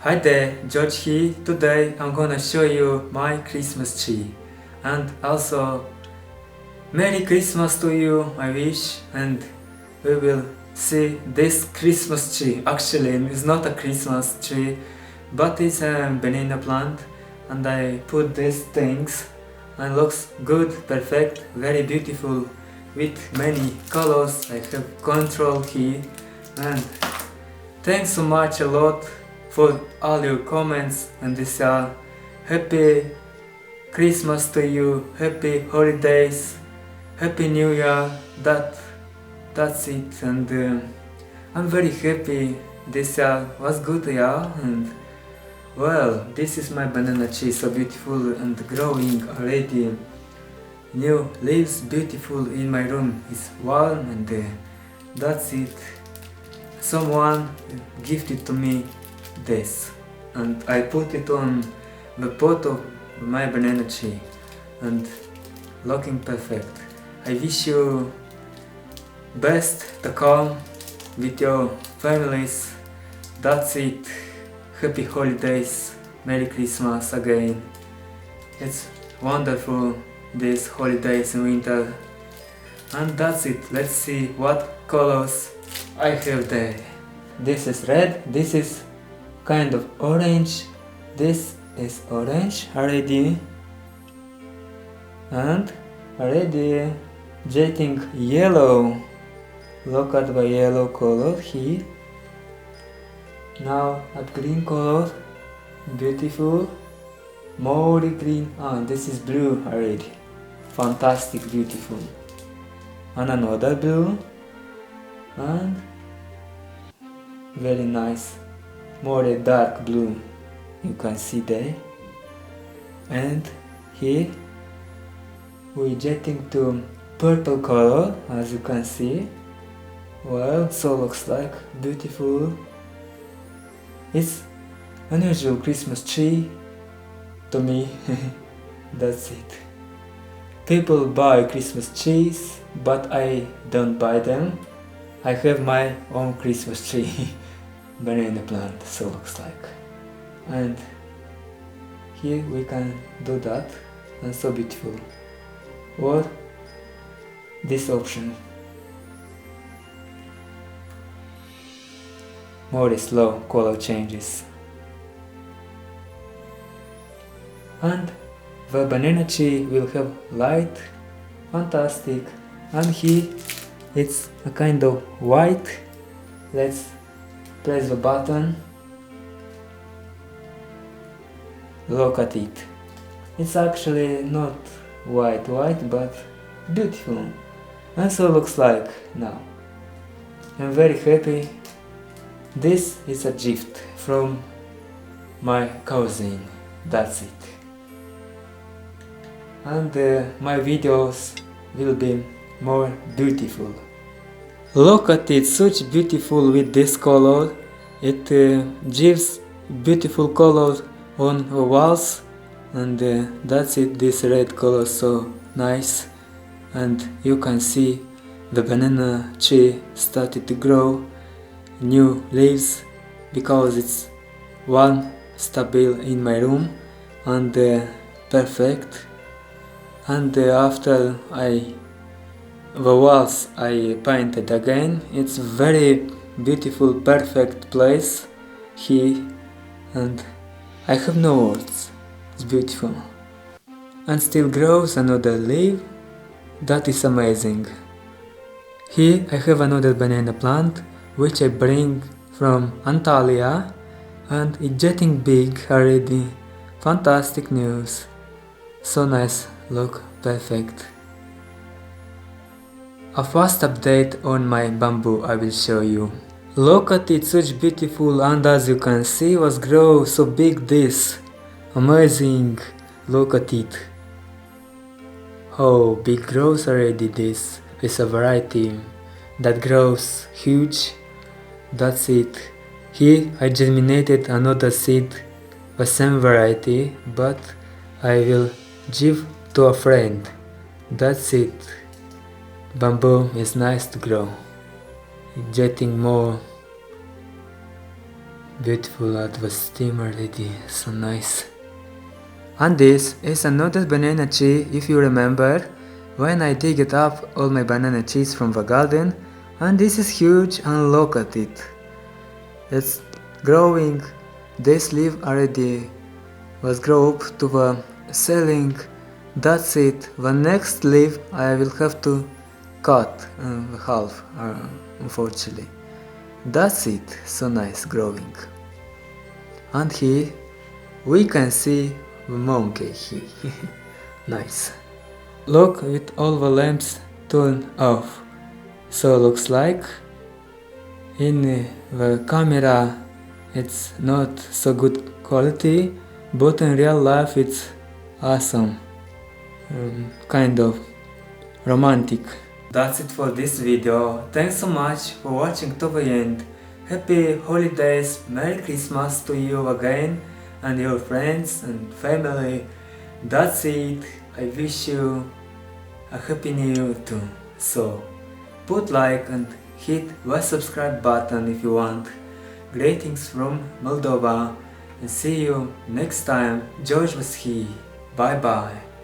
Hi there, George here. Today I'm gonna show you my Christmas tree. And also, Merry Christmas to you, I wish. And we will see this Christmas tree. Actually, it's not a Christmas tree, but it's a banana plant. And I put these things and looks good, perfect, very beautiful with many colors. I have control here. And thanks so much a lot for all your comments, and this happy Christmas to you, happy holidays, happy New Year. That's it, and I'm very happy. This year was good year, and well, this is my banana tree, so beautiful and growing already. New leaves, beautiful in my room. It's warm, and that's it. Someone gifted to me this, and I put it on the pot of my banana tree, and looking perfect. I wish you best to come with your families. That's it. Happy holidays, Merry Christmas again. It's wonderful these holidays in winter. And that's it. Let's see what colors I have there. This is red, this is kind of orange, this is orange already, and already getting yellow. Look at the yellow color here. Now at green color, beautiful, more green. This is blue already, fantastic, beautiful, and another blue, and very nice, more a dark blue, you can see there. And here we're getting to purple color, as you can see. Well, so looks like beautiful. It's unusual Christmas tree to me. That's it. People buy Christmas trees, but I don't buy them. I have my own Christmas tree. Banana plant, so looks like. And here we can do that, and so beautiful. Or this option, more slow color changes. And the banana tree will have light, fantastic. And here it's a kind of white. Let's press the button. Look at it. It's actually not white, but beautiful. And so looks like now. I'm very happy. This is a gift from my cousin. That's it. And my videos will be more beautiful. Look at it, such beautiful with this color. It gives beautiful color on the walls, and that's it, this red color, so nice. And you can see the banana tree started to grow new leaves, because it's warm, stable in my room, and perfect. And after the walls I painted again. It's very beautiful, perfect place here, and I have no words. It's beautiful. And still grows another leaf. That is amazing. Here I have another banana plant, which I bring from Antalya, and it's getting big already. Fantastic news. So nice, look perfect. A fast update on my bamboo I will show you. Look at it, such beautiful, and as you can see was grow so big this. Amazing, look at it. Oh, big grows already this. It's a variety that grows huge. That's it. Here I germinated another seed, the same variety, but I will give to a friend. That's it. Bamboo is nice to grow. It's getting more Beautiful at the steamer lady, so nice. And this is another banana tree, if you remember, when I digged up all my banana trees from the garden, and this is huge and look at it. It's growing, this leaf already was grown up to the ceiling, that's it. The next leaf I will have to cut the half, unfortunately. That's it, so nice growing. And here we can see the monkey here. Nice. Look with all the lamps turned off. So looks like in the camera it's not so good quality, but in real life it's awesome. Kind of romantic. That's it for this video. Thanks so much for watching to the end. Happy holidays, Merry Christmas to you again and your friends and family. That's it. I wish you a happy new year too. So put like and hit the subscribe button if you want. Greetings from Moldova and see you next time. George was here. Bye bye.